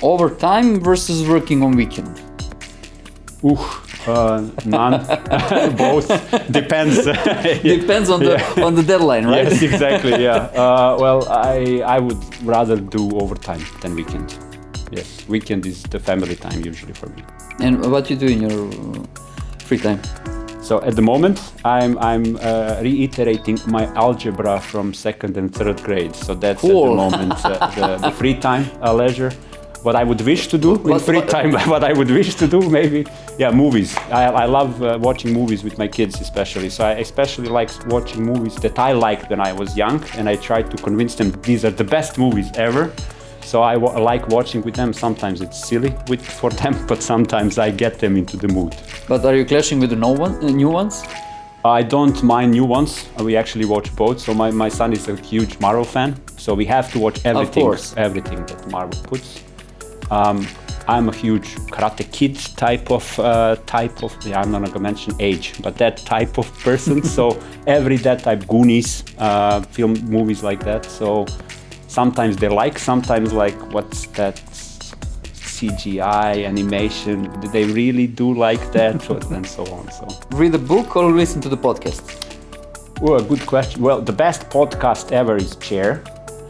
overtime versus working on weekend? None. Both. Depends. Depends on the deadline, right? Yes, exactly. Yeah. Well, I would rather do overtime than weekend. Yes, weekend is the family time usually for me. And what you do in your free time? So at the moment, I'm reiterating my algebra from 2nd and 3rd grade. So that's cool. At the moment the free time, leisure. What I would wish to do in free time, what I would wish to do, maybe, movies. I love watching movies with my kids especially. So I especially like watching movies that I liked when I was young, and I try to convince them these are the best movies ever. So I like watching with them. Sometimes it's silly for them, but sometimes I get them into the mood. But are you clashing with the new ones? I don't mind new ones. We actually watch both. So my son is a huge Marvel fan, so we have to watch everything that Marvel puts. I'm a huge Karate Kid type of. I'm not gonna mention age, but that type of person. So that type, Goonies, film movies like that. So sometimes they sometimes like, what's that CGI animation? Do they really do like that? And so on. So read a book or listen to the podcast? Oh, a good question. Well, the best podcast ever is Chair.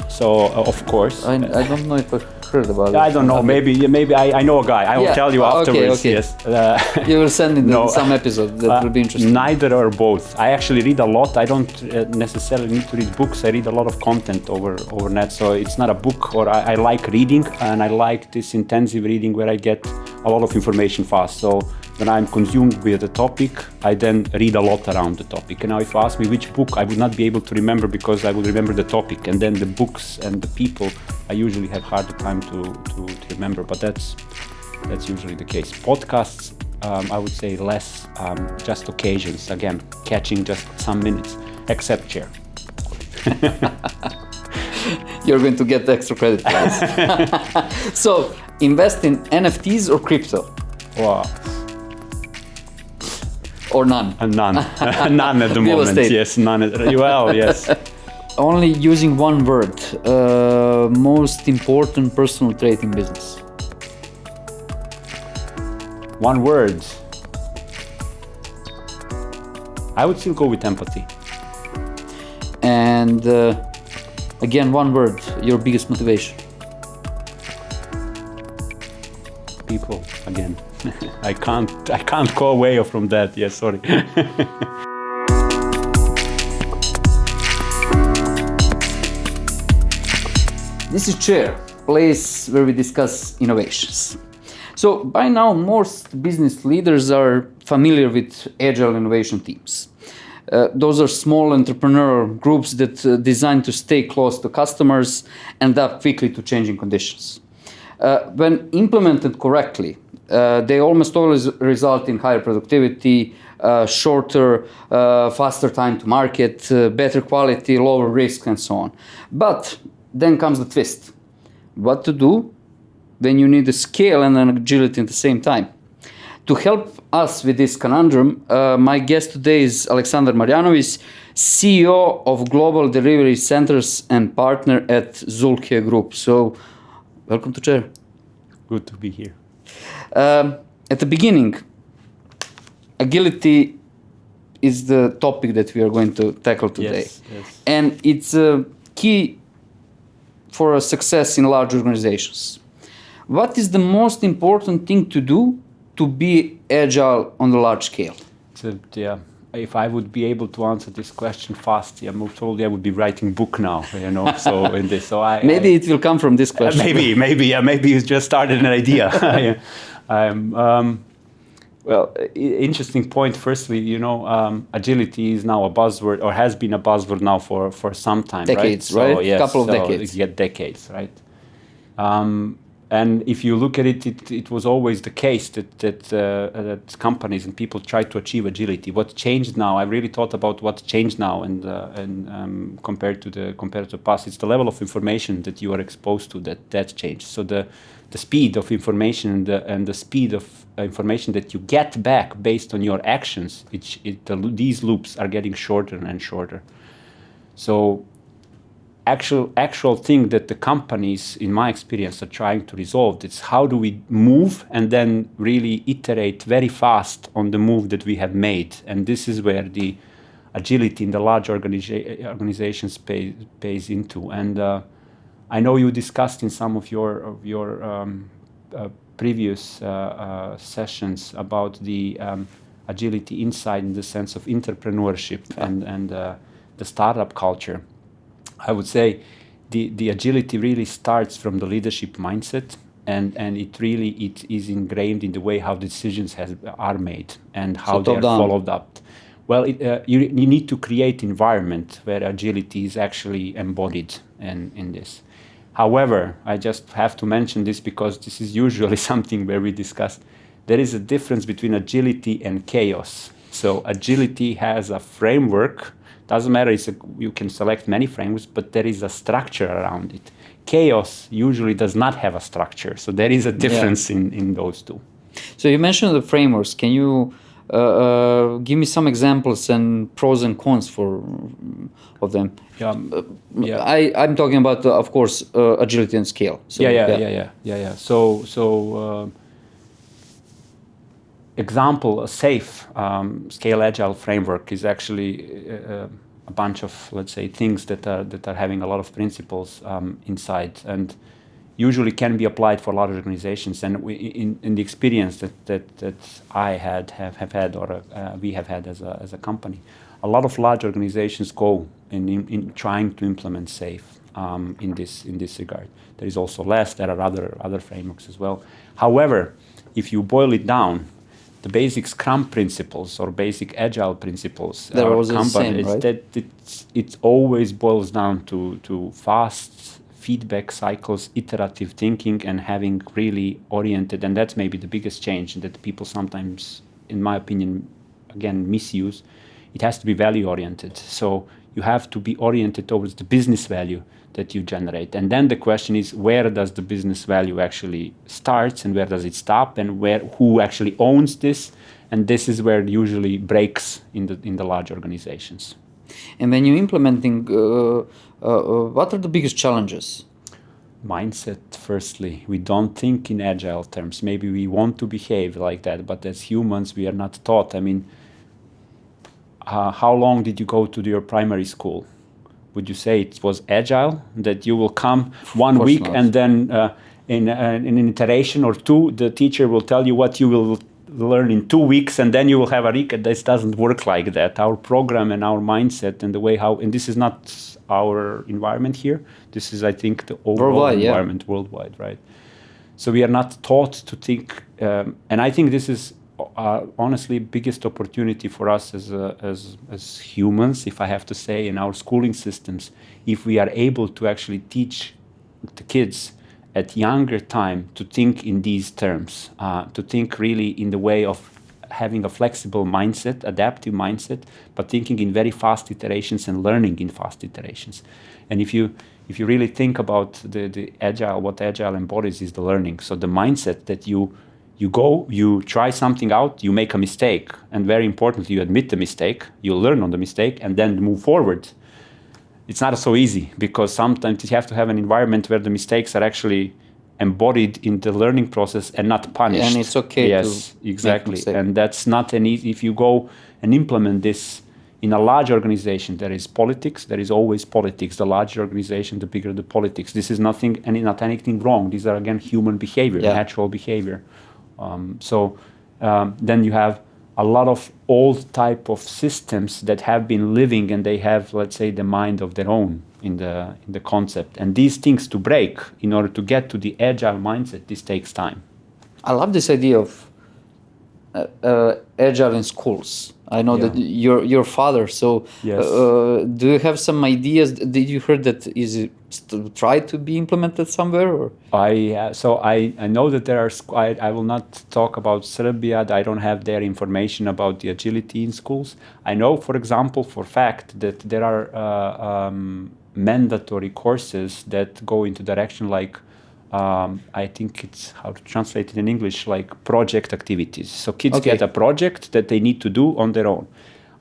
So of course. I don't know if I heard about it. I don't know. Maybe I know a guy. I will tell you afterwards. Okay. Yes. You will send in some episode that will be interesting. Neither or both. I actually read a lot. I don't necessarily need to read books. I read a lot of content over net. So it's not a book. Or I like reading, and I like this intensive reading where I get a lot of information fast. So when I'm consumed with a topic, I then read a lot around the topic. And now if you ask me which book, I would not be able to remember because I would remember the topic. And then the books and the people, I usually have harder time to remember. But that's usually the case. Podcasts, I would say less, just occasions. Again, catching just some minutes, except Chair. You're going to get the extra credit for this. So, invest in NFTs or crypto? Wow. Or none? None. None at the moment. Estate. Yes, none. Well, yes. Only using one word. Most important personal trait in business. One word. I would still go with empathy. And again, one word. Your biggest motivation. People again. I can't go away from that. Yes, sorry. This is Chair, place where we discuss innovations. So by now, most business leaders are familiar with Agile innovation teams. Those are small entrepreneurial groups that designed to stay close to customers and adapt quickly to changing conditions. When implemented correctly, they almost always result in higher productivity, shorter, faster time to market, better quality, lower risk, and so on. But then comes the twist. What to do when you need a scale and an agility at the same time? To help us with this conundrum, my guest today is Aleksandar Marjanovic, CEO of Global Delivery Centers and partner at Zühlke Group. So, welcome to Chair. Good to be here. At the beginning, agility is the topic that we are going to tackle today. Yes. And it's a key for a success in large organizations. What is the most important thing to do to be agile on a large scale? If I would be able to answer this question fast, probably I would be writing a book now, So in this, maybe it will come from this question. Maybe you just started an idea. Interesting point. Firstly, agility is now a buzzword, or has been a buzzword now for some time, decades, right? So, yes, couple of decades. Yeah, decades, right? And if you look at it, it was always the case that companies and people try to achieve agility. What changed now? I really thought about what changed now, and compared to the past, it's the level of information that you are exposed to that changed. So the speed of information and the speed of information that you get back based on your actions, these loops are getting shorter and shorter. So actual thing that the companies, in my experience, are trying to resolve. It's how do we move and then really iterate very fast on the move that we have made. And this is where the agility in the large organizations pays into. And I know you discussed in some of your previous sessions about the agility inside in the sense of entrepreneurship and the startup culture. I would say the agility really starts from the leadership mindset, and it is ingrained in the way how decisions are made and how they are followed up. Well, you need to create environment where agility is actually embodied in this. However, I just have to mention this because this is usually something where we discuss. There is a difference between agility and chaos. So agility has a framework. Doesn't matter, you can select many frameworks, but there is a structure around it. Chaos usually does not have a structure. So there is a difference in those two. So you mentioned the frameworks. Can you give me some examples and pros and cons of them? I'm talking about, of course, agility and scale. So, yeah. So example, a safe scale agile framework is actually a bunch of, let's say, things that are having a lot of principles inside, and usually can be applied for large organizations. And in the experience that I have had or we have had as a company, a lot of large organizations go in trying to implement SAFe in this regard. There is also less. There are other frameworks as well. However, if you boil it down, the basic Scrum principles or basic Agile principles they're always the same, right? It always boils down to fast feedback cycles, iterative thinking, and having really oriented, and that's maybe the biggest change that people sometimes, in my opinion, again, misuse. It has to be value oriented. So you have to be oriented towards the business value that you generate. And then the question is, where does the business value actually start and where does it stop, and who actually owns this? And this is where it usually breaks in the large organizations. And when you're implementing, what are the biggest challenges? Mindset, firstly. We don't think in agile terms. Maybe we want to behave like that, but as humans, we are not taught. I mean, how long did you go to your primary school? Would you say it was agile, that you will come 1 week not. And then in an iteration or two, the teacher will tell you what you will learn in 2 weeks, and then you will have a recap? This doesn't work like that. Our program and our mindset and the way how, and this is not our environment here. This is, I think, the overall environment worldwide, right? So we are not taught to think, and I think this is honestly biggest opportunity for us as humans, if I have to say, in our schooling systems, if we are able to actually teach the kids at younger time to think in these terms, to think really in the way of having a flexible mindset, adaptive mindset, but thinking in very fast iterations and learning in fast iterations. And if you really think about the agile, what agile embodies is the learning. So the mindset that you go, you try something out, you make a mistake, and very importantly, you admit the mistake, you learn on the mistake, and then move forward. It's not so easy, because sometimes you have to have an environment where the mistakes are actually embodied in the learning process and not punished. And it's okay yes, to exactly. And that's not an easy, if you go and implement this in a large organization, there is politics, there is always politics. The larger organization, the bigger the politics. This is not anything wrong. These are, again, human behavior, natural behavior. Then you have a lot of old type of systems that have been living, and they have, let's say, the mind of their own in the concept. And these things to break in order to get to the agile mindset, this takes time. I love this idea of agile in schools. I know that your father. So, yes. Do you have some ideas? Did you heard that is it tried to be implemented somewhere? Or? I know that there are. I will not talk about Serbia. I don't have their information about the agility in schools. I know, for example, for fact that there are mandatory courses that go into direction like. I think it's how to translate it in English, like project activities. So kids get a project that they need to do on their own.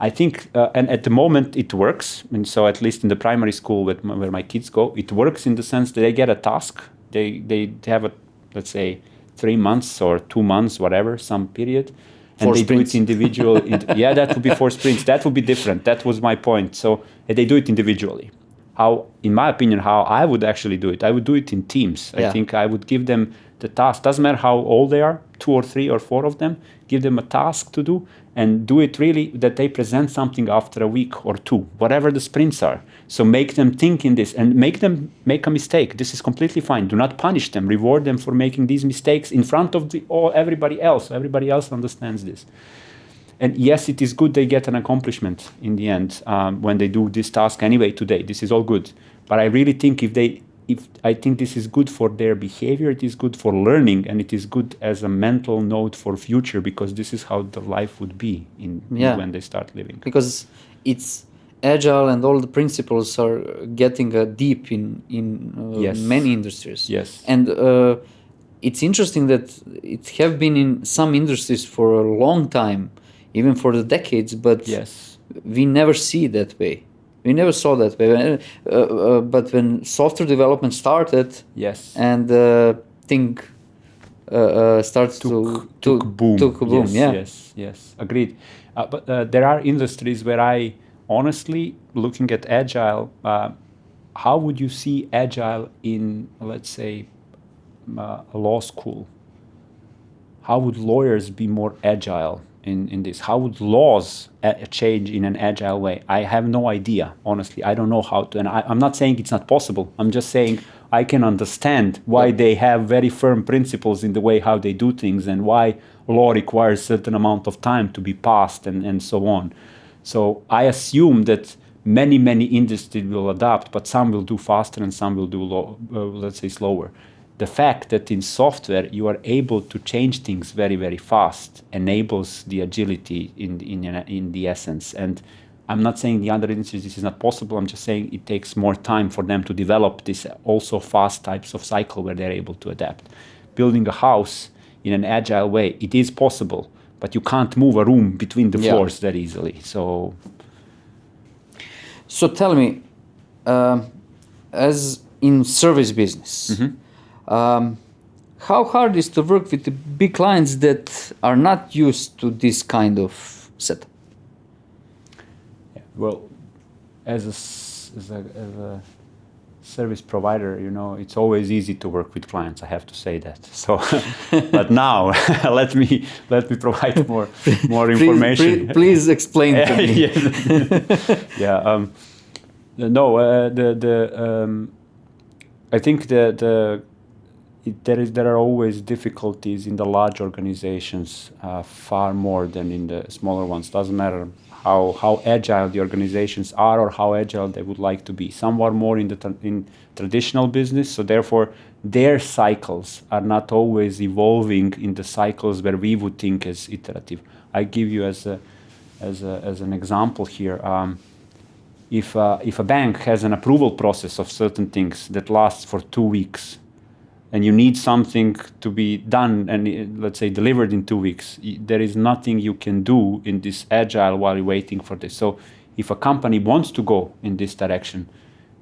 I think, and at the moment it works. And so at least in the primary school where my kids go, it works in the sense that they get a task. They have a, let's say, 3 months or 2 months, whatever, some period. And 4 they sprints. do it individual. Yeah, that would be 4 sprints. That would be different. That was my point. So they do it individually. How, in my opinion, how I would actually do it, I would do it in teams. Yeah. I think I would give them the task. Doesn't matter how old they are, 2 or 3 or 4 of them, give them a task to do and do it really that they present something after a week or 2, whatever the sprints are. So make them think in this and make them make a mistake. This is completely fine. Do not punish them. Reward them for making these mistakes in front of everybody else. Everybody else understands this. And yes, it is good they get an accomplishment in the end when they do this task anyway today. This is all good. But I really think I think this is good for their behavior, it is good for learning, and it is good as a mental note for future, because this is how the life would be when they start living. Because it's agile and all the principles are getting deep in Yes. many industries. Yes. And it's interesting that it have been in some industries for a long time, even for the decades, but Yes. we never see it that way. We never saw that way. But when software development started, Yes. and thing starts took boom. Took a boom, yes, yes, agreed. But there are industries where I honestly, looking at Agile, how would you see Agile in, let's say, a law school? How would lawyers be more agile in this? How would laws change in an agile way? I have no idea, honestly. I don't know how to, and I'm not saying it's not possible. I'm just saying I can understand why they have very firm principles in the way how they do things, and why law requires a certain amount of time to be passed, and so on. So I assume that many industries will adapt, but some will do faster and some will do let's say slower. The fact that in software you are able to change things very fast enables the agility in the essence. And I'm not saying the other industries this is not possible. I'm just saying it takes more time for them to develop this also fast types of cycle where they're able to adapt. Building a house in an agile way, it is possible, but you can't move a room between the floors that easily. So tell me, as in service business, how hard is to work with the big clients that are not used to this kind of setup? Yeah, well, as a service provider, it's always easy to work with clients. I have to say that. So, but now let me provide more information. Please explain to me. Yeah. I think there are always difficulties in the large organizations, far more than in the smaller ones. Doesn't matter how agile the organizations are or how agile they would like to be. Some are more in traditional business, so therefore their cycles are not always evolving in the cycles where we would think as iterative. I give you as an example here. If a bank has an approval process of certain things that lasts for 2 weeks, and you need something to be done and let's say delivered in 2 weeks, there is nothing you can do in this agile while you're waiting for this. So if a company wants to go in this direction,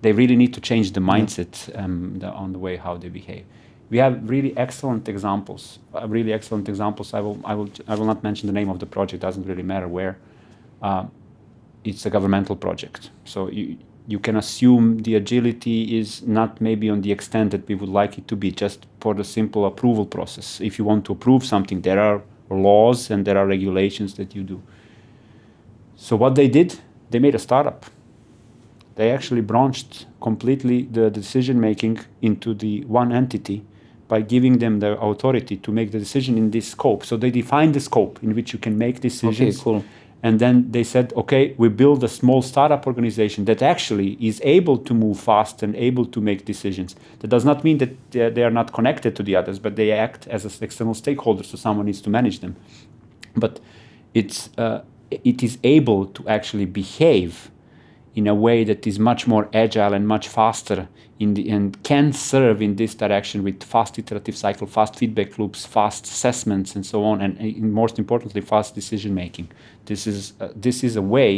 they really need to change the mindset on the way how they behave. We have really excellent examples. I will not mention the name of the project. Doesn't really matter where. It's a governmental project. So you can assume the agility is not maybe on the extent that we would like it to be, just for the simple approval process. If you want to approve something, there are laws and there are regulations that you do. So what they did, they made a startup. They actually branched completely the decision-making into the one entity by giving them the authority to make the decision in this scope. So they defined the scope in which you can make decisions. Okay, cool. And then they said, okay, we build a small startup organization that actually is able to move fast and able to make decisions. That does not mean that they are not connected to the others, but they act as an external stakeholder, so someone needs to manage them. But it is able to actually behave in a way that is much more agile and much faster and can serve in this direction with fast iterative cycle, fast feedback loops, fast assessments, and so on, and most importantly, fast decision making. This is a way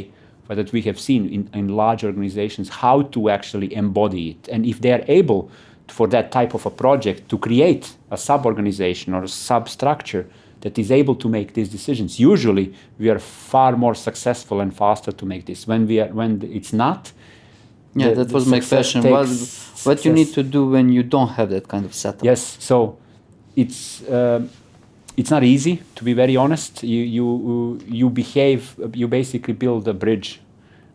that we have seen in large organizations how to actually embody it. And if they are able, for that type of a project, to create a sub-organization or a sub-structure that is able to make these decisions, usually we are far more successful and faster to make this. When it's not, that was my question. What you need to do when you don't have that kind of setup? Yes, so it's not easy, to be very honest. You basically build a bridge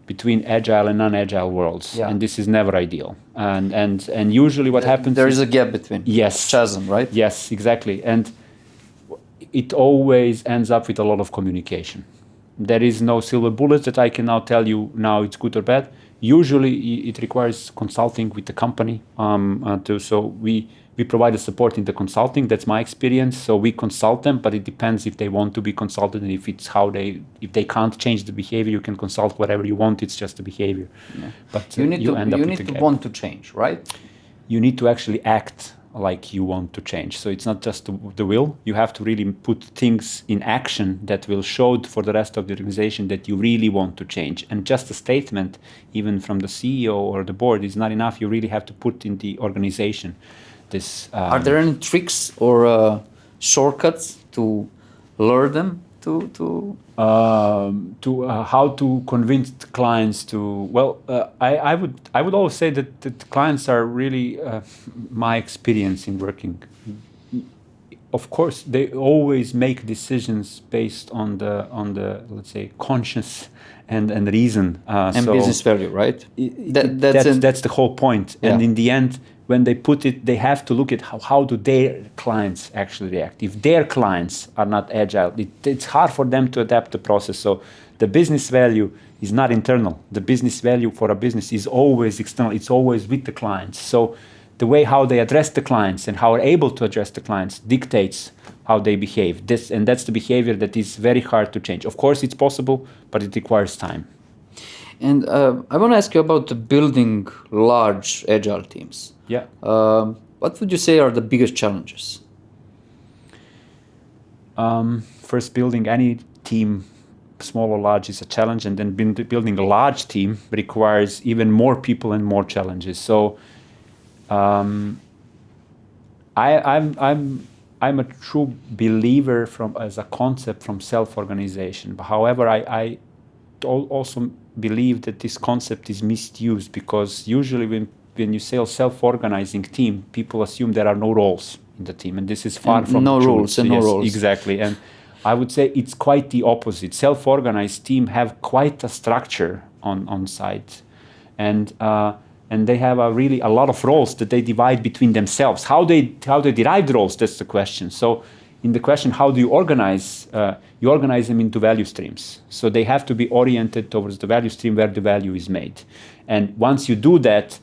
between agile and non-agile worlds, and this is never ideal. And usually what happens, there is a gap between. Yes, chasm, right? Yes, exactly. And it always ends up with a lot of communication. There is no silver bullet that I can now tell you now it's good or bad. Usually it requires consulting with the company. So we provide the support in the consulting. That's my experience. So we consult them, but it depends if they want to be consulted, and if they can't change the behavior, you can consult whatever you want. It's just the behavior. Yeah. But you need to want to change, right? You need to actually act like you want to change. So it's not just the will. You have to really put things in action that will show for the rest of the organization that you really want to change. And just a statement, even from the CEO or the board, is not enough. You really have to put in the organization this. Are there any tricks or shortcuts to lure them to how to convince clients to? Well, I would always say that clients are really my experience in working. Of course, they always make decisions based on the let's say conscious and reason and business value, right? That's the whole point. And in the end, when they put it, they have to look at how do their clients actually react. If their clients are not agile, it's hard for them to adapt the process. So the business value is not internal. The business value for a business is always external. It's always with the clients. So the way how they address the clients and how they're able to address the clients dictates how they behave. That's the behavior that is very hard to change. Of course, it's possible, but it requires time. And I want to ask you about building large agile teams. Yeah. What would you say are the biggest challenges? First, building any team, small or large, is a challenge, and then building a large team requires even more people and more challenges. So, I'm a true believer as a concept from self-organization. However, I also believe that this concept is misused, because usually when you say a self-organizing team, people assume there are no roles in the team, and this is far from no the truth. rules and no roles. Exactly. And I would say it's quite the opposite. Self-organized team have quite a structure on site, and they have a lot of roles that they divide between themselves. How they derive the roles, that's the question. So in the question, how do you organize? You organize them into value streams. So they have to be oriented towards the value stream where the value is made. And once you do that,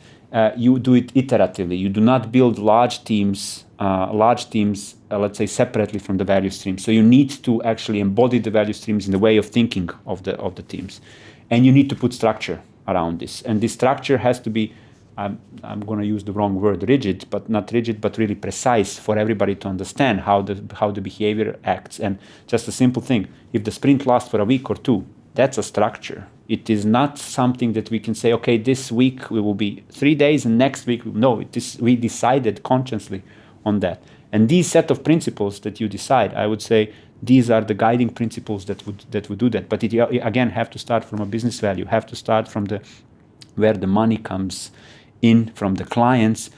you do it iteratively. You do not build large teams, let's say, separately from the value stream. So you need to actually embody the value streams in the way of thinking of the teams. And you need to put structure around this. And this structure has to be, I'm going to use the wrong word, rigid, but not rigid, but really precise for everybody to understand how the behavior acts. And just a simple thing, if the sprint lasts for a week or two, that's a structure. It is not something that we can say, okay, this week we will be 3 days and next week, no, we decided consciously on that. And these set of principles that you decide, I would say, these are the guiding principles that would do that. But it again have to start from a business value, have to start from where the money comes in from the clients,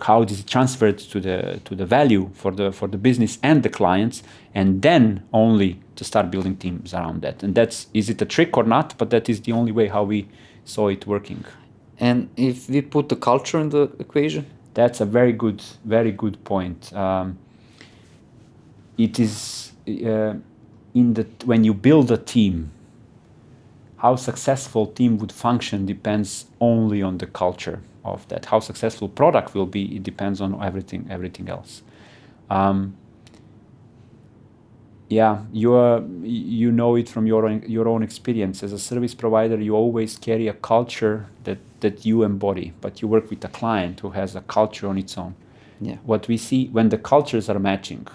how it is transferred to the value for the business and the clients, and then only to start building teams around that. And is it a trick or not? But that is the only way how we saw it working. And if we put the culture in the equation? That's a very good point. It is when you build a team, how successful team would function depends only on the culture of that. How successful product will be, it depends on everything else. Yeah, you know it from your own experience. As a service provider, you always carry a culture that you embody, but you work with a client who has a culture on its own. Yeah. What we see when the cultures are matching,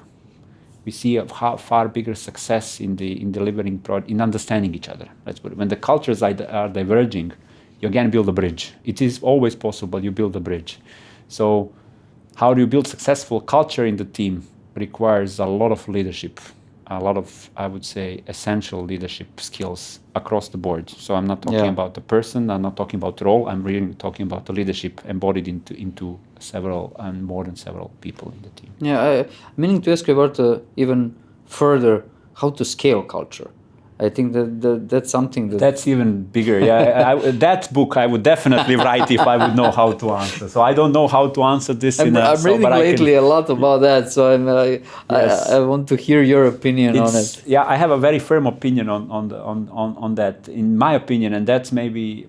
we see a far bigger success in delivering in understanding each other. Let's put it. When the cultures are diverging, you again build a bridge. It is always possible. You build a bridge. So, how do you build successful culture in the team? Requires a lot of leadership, a lot of, I would say, essential leadership skills across the board. So I'm not talking about the person, I'm not talking about the role, I'm really talking about the leadership embodied into several and more than several people in the team. Yeah, I'm meaning to ask you about even further how to scale culture. I think that's something that's even bigger. Yeah, that book I would definitely write if I would know how to answer. So I don't know how to answer this. I'm reading lately a lot about that, so I want to hear your opinion on it. Yeah, I have a very firm opinion on that. In my opinion, and that's maybe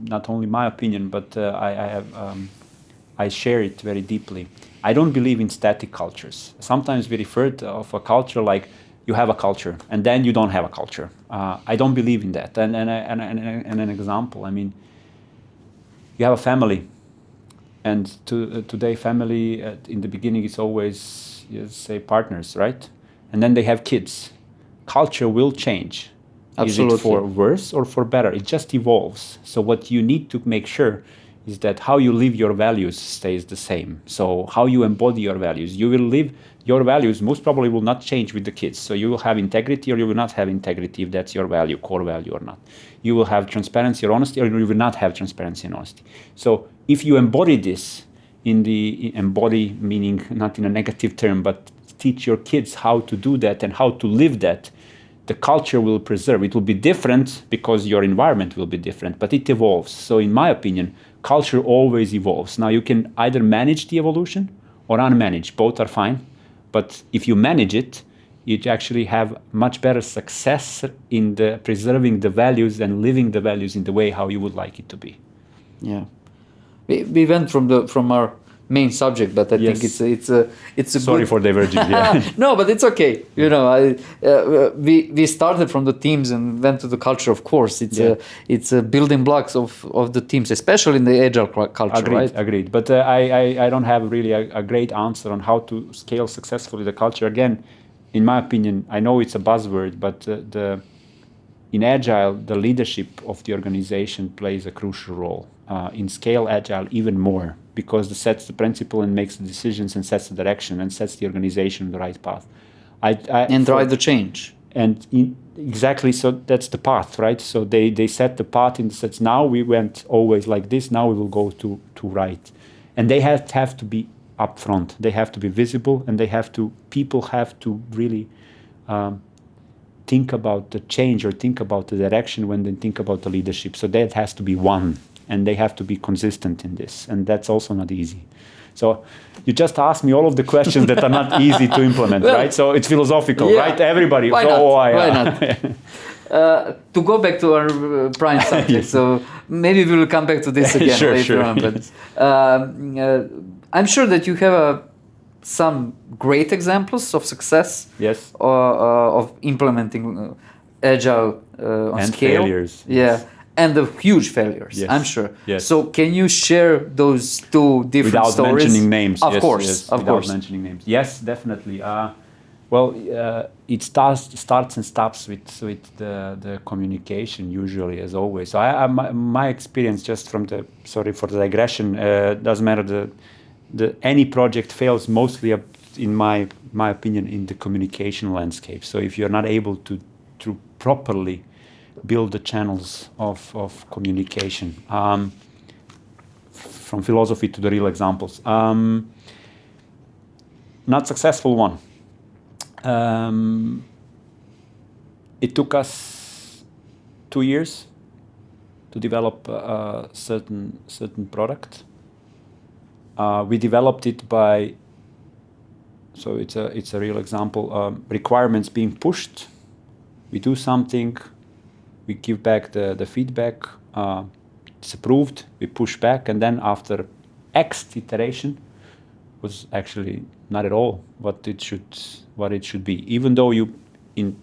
not only my opinion, but I share it very deeply. I don't believe in static cultures. Sometimes we refer to a culture like you have a culture and then you don't have a culture. I don't believe in that. And an example, I mean, you have a family, and today family in the beginning is always, say, partners, right? And then they have kids. Culture will change. Absolutely. Is it for worse or for better? It just evolves. So what you need to make sure is that how you live your values stays the same. So how you embody your values. You will live your values most probably will not change with the kids. So you will have integrity or you will not have integrity if that's your value, core value or not. You will have transparency or honesty or you will not have transparency and honesty. So if you embody this embody meaning not in a negative term, but teach your kids how to do that and how to live that, the culture will preserve. It will be different because your environment will be different, but it evolves. So in my opinion, culture always evolves. Now you can either manage the evolution or unmanage. Both are fine. But if you manage it, you actually have much better success in preserving the values and living the values in the way how you would like it to be. Yeah, we went from our main subject, but I think it's a sorry for diverging. Yeah. No, but it's okay. You know, we started from the teams and went to the culture. Of course, it's a building blocks of the teams, especially in the agile culture. Agreed, right? Agreed. But I don't have really a great answer on how to scale successfully the culture. Again, in my opinion, I know it's a buzzword, but in Agile, the leadership of the organization plays a crucial role. In Scale Agile, even more, because it sets the principle and makes the decisions and sets the direction and sets the organization on the right path. And drive the change. And exactly, so that's the path, right? So they set the path in the sense, now we went always like this, now we will go to right. And they have to be upfront. They have to be visible, and people have to really think about the change or think about the direction when they think about the leadership. So that has to be one. And they have to be consistent in this, and that's also not easy. So you just asked me all of the questions that are not easy to implement, right? So it's philosophical, right? Everybody. Why not? To go back to our prime subject, yes. So maybe we will come back to this again later on. But I'm sure that you have some great examples of success. Yes. Of implementing Agile on and scale. Failures. Yeah. Yes. And the huge failures, I'm sure. Yes. So can you share those two different stories? Without mentioning names. Of course. Without mentioning names. Yes, definitely. It starts and stops with the communication usually, as always. So my experience, just from sorry for the digression, doesn't matter. Any project fails mostly, in my opinion, in the communication landscape. So if you're not able to properly build the channels of communication, from philosophy to the real examples. Not successful one. It took us 2 years to develop a certain product. We developed it by, so it's a real example, requirements being pushed. We do something, we give back the feedback, it's approved, we push back, and then after X iteration, was actually not at all what it should be. Even though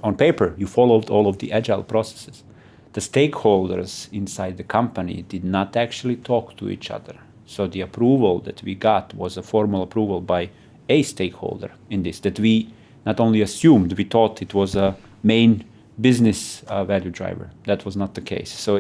on paper you followed all of the agile processes, the stakeholders inside the company did not actually talk to each other. So the approval that we got was a formal approval by a stakeholder in this, that we not only assumed, we thought it was a main business value driver. That was not the case. So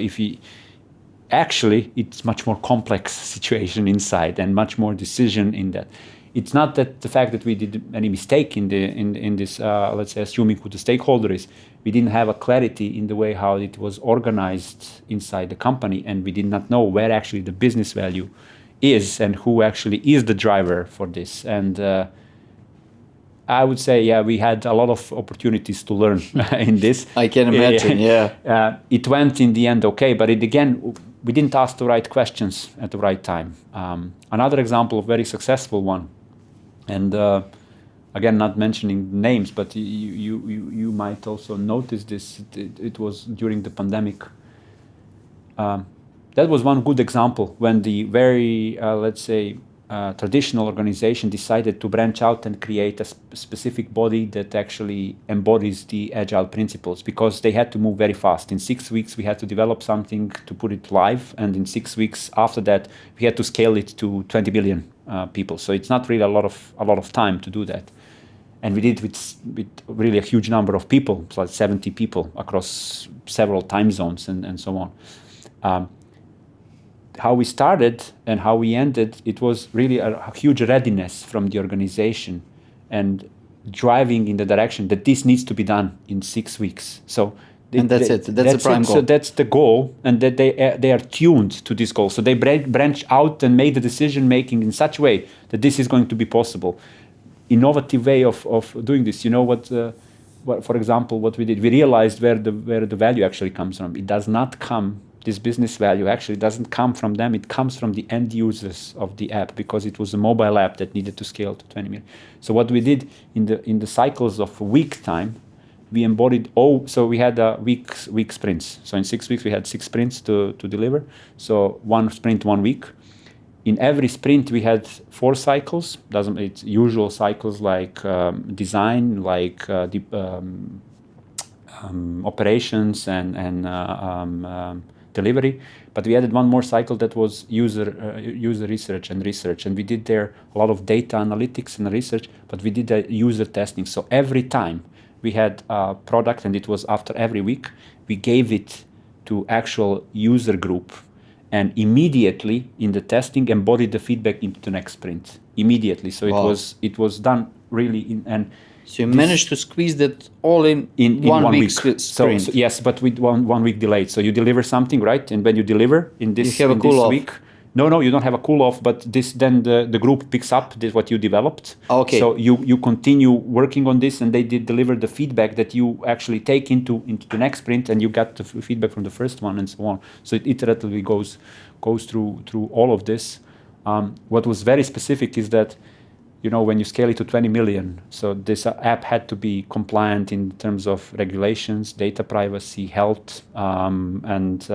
actually, it's much more complex situation inside and much more decision in that. It's not that the fact that we did any mistake in this, let's say, assuming who the stakeholder is. We didn't have a clarity in the way how it was organized inside the company, and we did not know where actually the business value is and who actually is the driver for this. And I would say, yeah, we had a lot of opportunities to learn in this. I can imagine, yeah. It went in the end okay, but we didn't ask the right questions at the right time. Another example of very successful one, and again, not mentioning names, but you might also notice this. It was during the pandemic. That was one good example when the very, let's say, traditional organization decided to branch out and create a specific body that actually embodies the agile principles, because they had to move very fast. In 6 weeks, we had to develop something to put it live, and in 6 weeks after that, we had to scale it to 20 million people. So it's not really a lot of time to do that. And we did with really a huge number of people, so like 70 people across several time zones and so on. How we started and how we ended, it was really a huge readiness from the organization and driving in the direction that this needs to be done in 6 weeks. And that's it. That's the prime goal. So that's the goal, and that they are tuned to this goal. So they branch out and made the decision making in such a way that this is going to be possible. Innovative way of doing this. You know what? For example, what we did, we realized where the value actually comes from. It does not come. This business value actually doesn't come from them. It comes from the end users of the app, because it was a mobile app that needed to scale to 20 million. So what we did in the cycles of a week time, we embodied so we had week sprints. So in 6 weeks we had 6 sprints to deliver. So 1 sprint 1 week. In every sprint we had 4 cycles. It's usual cycles like design, like operations and delivery, but we added one more cycle that was user research, and we did there a lot of data analytics and research, but we did user testing. So every time we had a product, and it was after every week, we gave it to actual user group, and immediately in the testing embodied the feedback into the next sprint immediately. So wow. it was done really So you managed to squeeze that all in 1 week sprint. So yes, but with one week delayed. So you deliver something, right? And when you deliver in this, you have a cool off. Week, no, you don't have a cool off. But then the group picks up what you developed. Okay. So you continue working on this, and they did deliver the feedback that you actually take into the next sprint, and you got the feedback from the first one, and so on. So it iteratively goes through all of this. What was very specific is that, you know, when you scale it to 20 million, so this app had to be compliant in terms of regulations, data privacy, health, and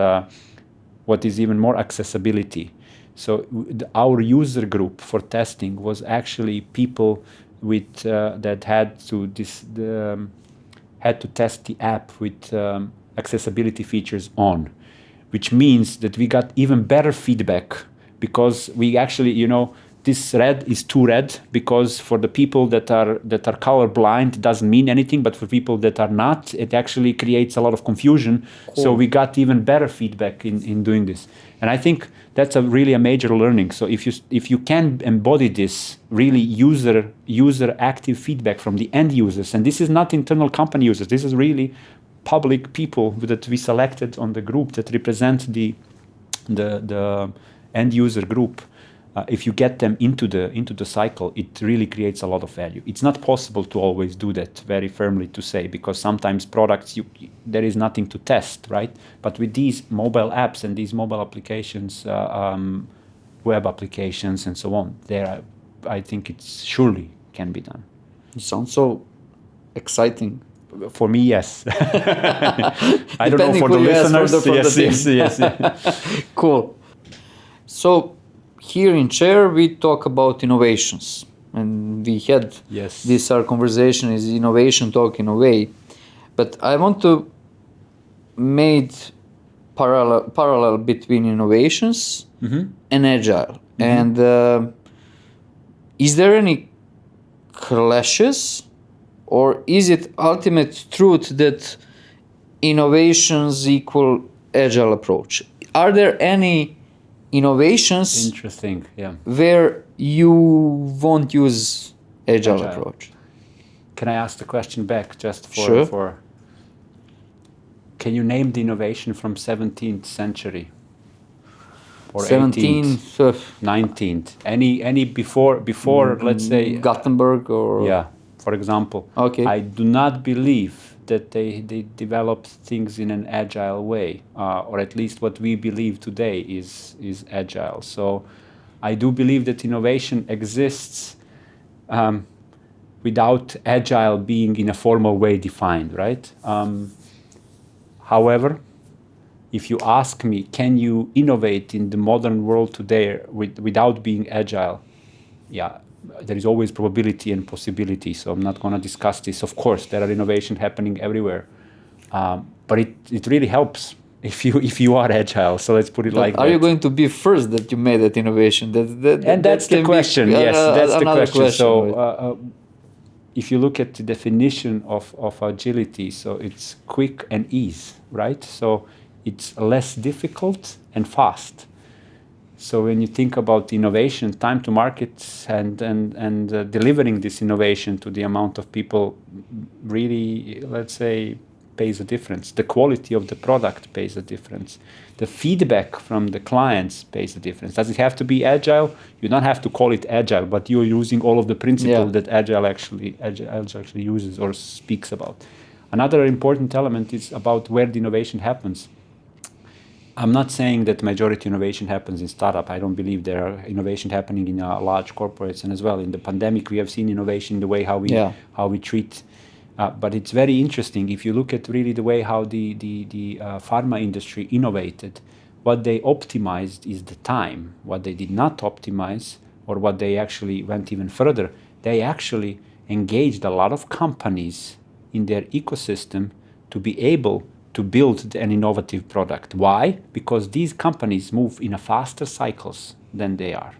what is even more, accessibility. So our user group for testing was actually people with that had to test the app with accessibility features on, which means that we got even better feedback, because we actually, you know, this red is too red, because for the people that are colorblind, it doesn't mean anything, but for people that are not, it actually creates a lot of confusion. Cool. So we got even better feedback in doing this, and I think that's really a major learning. So if you can embody this really user active feedback from the end users, and this is not internal company users, this is really public people that we selected on the group that represent the end user group. If you get them into the cycle, it really creates a lot of value. It's not possible to always do that very firmly to say, because sometimes products there is nothing to test, right? But with these mobile apps and these mobile applications, web applications and so on, I think it surely can be done. It sounds so exciting. For me, yes. I don't know for the listeners. Yes. Cool. So here in Chair, we talk about innovations. and we had Yes. this our conversation is innovation talk in a way, but I want to made parallel between innovations and agile. And is there any clashes, or is it ultimate truth that innovations equal agile approach? Are there any innovations Interesting, yeah. where you won't use agile approach? Can I ask the question back just for, Sure. Can you name the innovation from 17th century? Or 17th, 19th? Any before let's say... Gothenburg or... Yeah, for example. Okay. I do not believe that they developed things in an agile way, or at least what we believe today is agile. So I do believe that innovation exists without agile being in a formal way defined, right? However, if you ask me, can you innovate in the modern world today without being agile? Yeah, there is always probability and possibility, so I'm not going to discuss this. Of course, there are innovation happening everywhere, but it really helps if you are agile. So let's put it like that. Are you going to be first that you made that innovation? That's the question. Yes, that's the question. So if you look at the definition of agility, so it's quick and ease, right? So it's less difficult and fast. So when you think about innovation, time to market and delivering this innovation to the amount of people really, let's say, pays a difference. The quality of the product pays a difference. The feedback from the clients pays a difference. Does it have to be agile? You don't have to call it agile, but you're using all of the principles that Agile actually uses or speaks about. Another important element is about where the innovation happens. I'm not saying that majority innovation happens in startup. I don't believe there are innovation happening in large corporates, and as well in the pandemic we have seen innovation in the way how we treat. But it's very interesting if you look at really the way how the pharma industry innovated. What they optimized is the time. What they did not optimize, or what they actually went even further, they actually engaged a lot of companies in their ecosystem to be able to build an innovative product. Why? Because these companies move in a faster cycles than they are.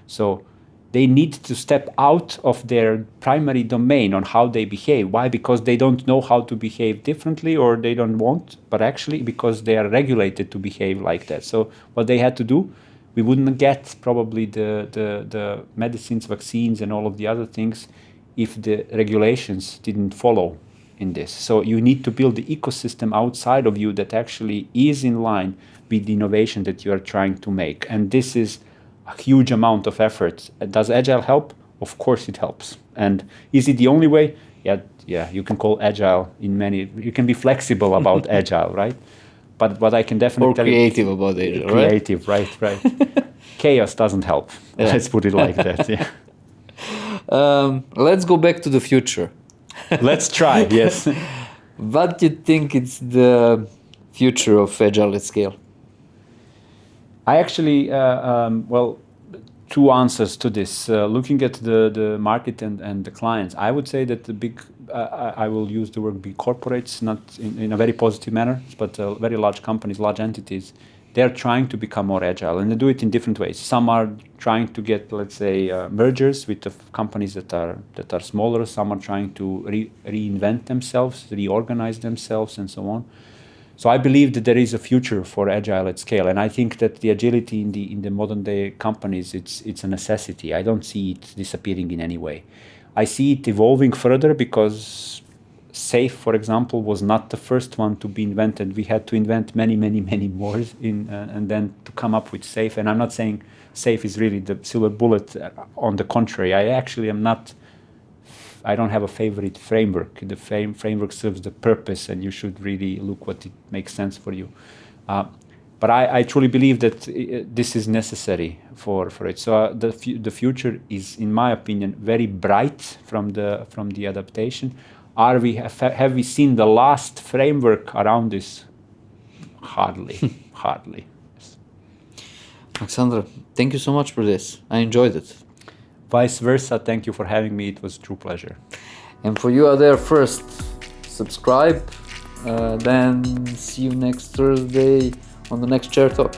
So they need to step out of their primary domain on how they behave. Why? Because they don't know how to behave differently, or they don't want, but actually because they are regulated to behave like that. So what they had to do, we wouldn't get probably the medicines, vaccines, and all of the other things if the regulations didn't follow in this. So you need to build the ecosystem outside of you that actually is in line with the innovation that you are trying to make. And this is a huge amount of effort. Does Agile help? Of course it helps. And is it the only way? Yeah, you can call Agile in many, you can be flexible about Agile, right? But what I can definitely tell you... Or creative about Agile, right? Creative, right. Chaos doesn't help. Yeah. Let's put it like that, yeah. Let's go back to the future. Let's try, yes. What do you think is the future of Agile at scale? I actually, two answers to this. Looking at the market and the clients, I would say that the big, I will use the word big corporates, not in a very positive manner, but very large companies, large entities, they're trying to become more agile, and they do it in different ways. Some are trying to get, let's say, mergers with the companies that are smaller. Some are trying to reinvent themselves, reorganize themselves, and so on. So I believe that there is a future for Agile at scale, and I think that the agility in the modern day companies, it's a necessity. I don't see it disappearing in any way. I see it evolving further because SAFe, for example, was not the first one to be invented. We had to invent many more and then to come up with SAFe. And I'm not saying SAFe is really the silver bullet. On the contrary, I actually am not. I don't have a favorite framework. The framework serves the purpose, and you should really look what it makes sense for you. But I truly believe that this is necessary for it. So the future is, in my opinion, very bright from the adaptation. Have we seen the last framework around this? Hardly. Yes. Aleksandar, thank you so much for this. I enjoyed it. Vice versa, thank you for having me. It was a true pleasure. And for you out there, first, subscribe, then see you next Thursday on the next Chair Talk.